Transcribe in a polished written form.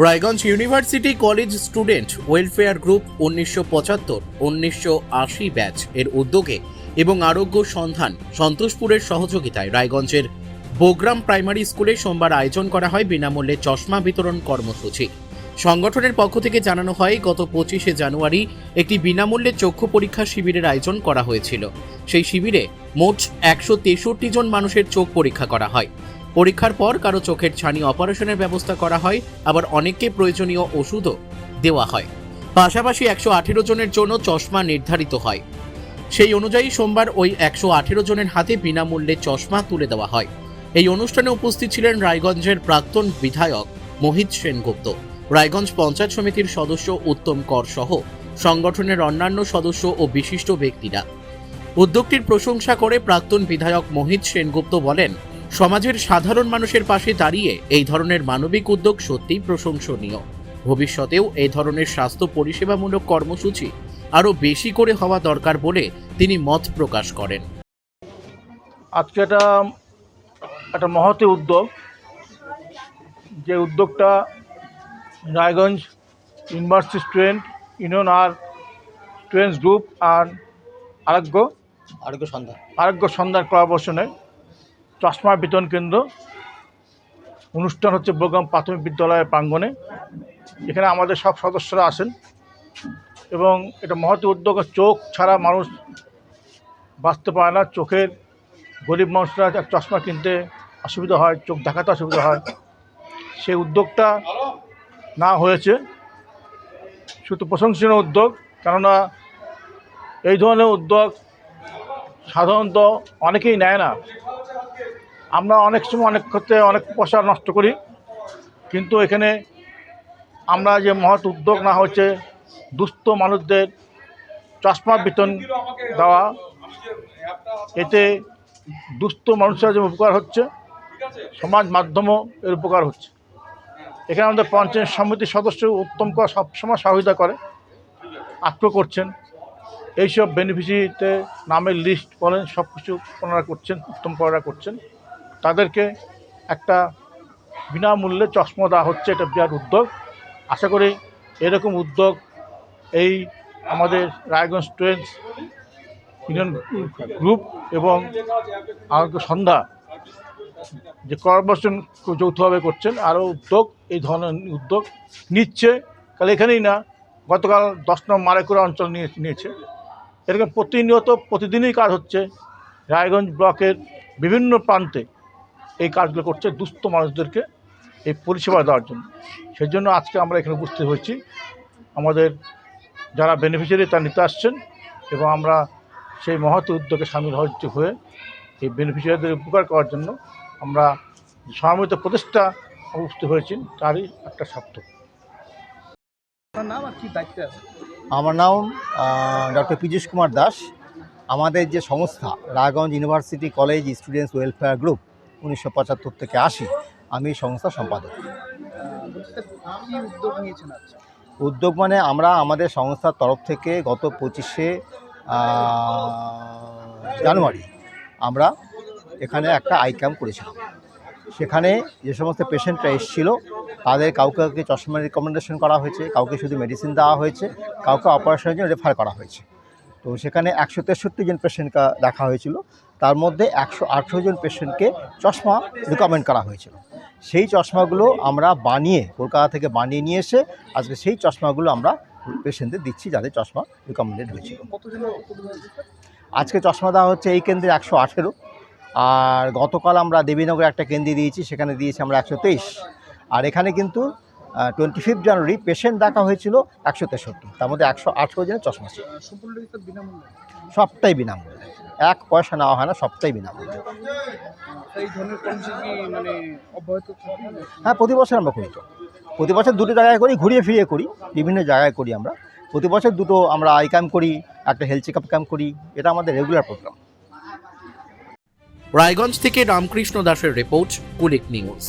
Raiganj university college student welfare group 1975-1980 batch এর উদ্যোগে এবং আরোগ্য সন্ধান সন্তোষপুরের সহযোগিতায় রায়গঞ্জের বোগ্রাম প্রাইমারি স্কুলে সোমবার আয়োজন করা হয় বিনামূল্যে চশমা বিতরণ কর্মসূচি। সংগঠনের পক্ষ থেকে জানানো হয়, গত 25শে জানুয়ারি একটি বিনামূল্যে চক্ষু পরীক্ষা শিবিরের আয়োজন করা হয়েছিল। সেই শিবিরে মোট 163 জন মানুষের চোখ পরীক্ষা করা হয়। পরীক্ষার পর কারো চোখের ছানি অপারেশনের ব্যবস্থা করা হয়, আবার অনেককে প্রয়োজনীয় ওষুধও দেওয়া হয়। পাশাপাশি 118 জনের জন্য চশমা নির্ধারিত হয়। সেই অনুযায়ী সোমবার ওই 118 জনের হাতে বিনামূল্যে চশমা তুলে দেওয়া হয়। এই অনুষ্ঠানে উপস্থিত ছিলেন রায়গঞ্জের প্রাক্তন বিধায়ক মোহিত সেনগুপ্ত, রায়গঞ্জ পঞ্চায়েত সমিতির সদস্য উত্তম কর সহ সংগঠনের অন্যান্য সদস্য ও বিশিষ্ট ব্যক্তিরা। উদ্যোগটির প্রশংসা করে প্রাক্তন বিধায়ক মোহিত সেনগুপ্ত বলেন, সমাজের সাধারণ মানুষের পাশে দাঁড়িয়ে এই ধরনের মানবিক উদ্যোগ সত্যিই প্রশংসনীয়। ভবিষ্যতেও এই ধরনের স্বাস্থ্য পরিষেবামূলক কর্মসূচি আরও বেশি করে হওয়া দরকার বলে তিনি মত প্রকাশ করেন। আজকে একটা মহৎ উদ্যোগ, যে উদ্যোগটা রায়গঞ্জ ইউনিভার্সিটি স্টুডেন্ট ইউনিয়ন আর স্টুডেন্টস গ্রুপ আর আরোগ্য সন্ধান কোলাবোরেশনে চশমা বিতরণ কেন্দ্র অনুষ্ঠান হচ্ছে বোগ্রাম প্রাথমিক বিদ্যালয়ের প্রাঙ্গণে। এখানে আমাদের সব সদস্যরা আসেন এবং এটা মহৎ উদ্যোগ। চোখ ছাড়া মানুষ বাঁচতে পারে না। চোখের গরিব মানুষরা চশমা কিনতে অসুবিধা হয়, চোখ দেখাতে অসুবিধা হয়। সেই উদ্যোগটা না হয়েছে শুধু প্রশংসনীয় উদ্যোগ, কেননা এই ধরনের উদ্যোগ সাধারণত অনেকেই নেয় না। আমরা অনেক সময় অনেক ক্ষেত্রে অনেক পয়সা নষ্ট করি, কিন্তু এখানে আমরা যে মহৎ উদ্যোগ না হচ্ছে দুস্থ মানুষদের চশমা বিতরণ দেওয়া, এতে দুস্থ মানুষরা যে উপকার হচ্ছে, সমাজ মাধ্যমও এর উপকার হচ্ছে। এখানে আমাদের পঞ্চায়েত সমিতির সদস্য উত্তম কর সবসময় সহযোগিতা করে, আগ্রহ করছেন। এইসব বেনিফিশিয়ারিতে নামের লিস্ট বলেন সব কিছু ওনারা করছেন, উত্তম করা করছেন। তাদেরকে একটা বিনামূল্যে চশমা দেওয়া হচ্ছে। এটা বিরাট উদ্যোগ। আশা করি এরকম উদ্যোগ এই আমাদের রায়গঞ্জ স্টুডেন্টস ইউনিয়ন গ্রুপ এবং আরোগ্য সন্ধ্যা যে কর্পোরেশন যৌথভাবে করছেন, আরও উদ্যোগ এই ধরনের উদ্যোগ নিচ্ছে। কাল এখানেই না, গতকাল 10 নম্বর মারেকুড়া অঞ্চল নিয়েছে। এরকম প্রতিদিনই কাজ হচ্ছে। রায়গঞ্জ ব্লকের বিভিন্ন প্রান্তে এই কাজগুলো করছে দুস্থ মানুষদেরকে এই পরিষেবা দেওয়ার জন্য। সেই জন্য আজকে আমরা এখানে উপস্থিত হয়েছি। আমাদের যারা বেনিফিশিয়ারি তারা নিতে আসছেন এবং আমরা সেই মহৎ উদ্যোগে সামিল হয়ে এই বেনিফিশিয়ারিদের উপকার করার জন্য আমরা সমবেত প্রচেষ্টা উপস্থিত হয়েছি, তারই একটা সার্থক। আমার নাম ডক্টর পীযূষ কুমার দাস। আমাদের যে সংস্থা Raiganj university college students welfare group 1975 থেকে 80, আমি সংস্থা সম্পাদক। উদ্যোগ মানে আমরা আমাদের সংস্থার তরফ থেকে গত 25শে জানুয়ারি আমরা এখানে একটা আই ক্যাম্প করেছিলাম। সেখানে যে সমস্ত পেশেন্টরা এসেছিলো তাদের কাউকে চশমা রিকমেন্ডেশন করা হয়েছে, কাউকে শুধু মেডিসিন দেওয়া হয়েছে, কাউকে অপারেশনের জন্য রেফার করা হয়েছে। তো সেখানে 163 জন পেশেন্টকে দেখা হয়েছিল। তার মধ্যে 118 জন পেশেন্টকে চশমা রিকমেন্ড করা হয়েছিল। সেই চশমাগুলো আমরা কলকাতা থেকে বানিয়ে নিয়ে এসে আজকে সেই চশমাগুলো আমরা পেশেন্টদের দিচ্ছি যাদের চশমা রিকমেন্ডেড হয়েছিল। আজকে চশমা দেওয়া হচ্ছে এই কেন্দ্রে 118, আর গতকাল আমরা দেবীনগরে একটা কেন্দ্রে দিয়েছি, সেখানে দিয়েছি আমরা 123। আর এখানে কিন্তু 25 জানুয়ারি পেশেন্ট দেখা হয়েছিল 163, তার মধ্যে 118 জনের চশমা ছিল। সবটাই বিনামূল্যে, 1 পয়সা নেওয়া হয় না, সবটাই বিনামূল্যে। হ্যাঁ, প্রতি বছর আমরা করি। তো প্রতি বছর 2টো জায়গায় করি, ঘুরিয়ে ফিরিয়ে করি, বিভিন্ন জায়গায় করি। আমরা প্রতি বছর 2টো আমরা আই ক্যাম্প করি, একটা হেলথ চেক আপ ক্যাম্প করি। এটা আমাদের রেগুলার প্রোগ্রাম। রায়গঞ্জ থেকে রামকৃষ্ণ দাসের রিপোর্ট, কুলিক নিউজ।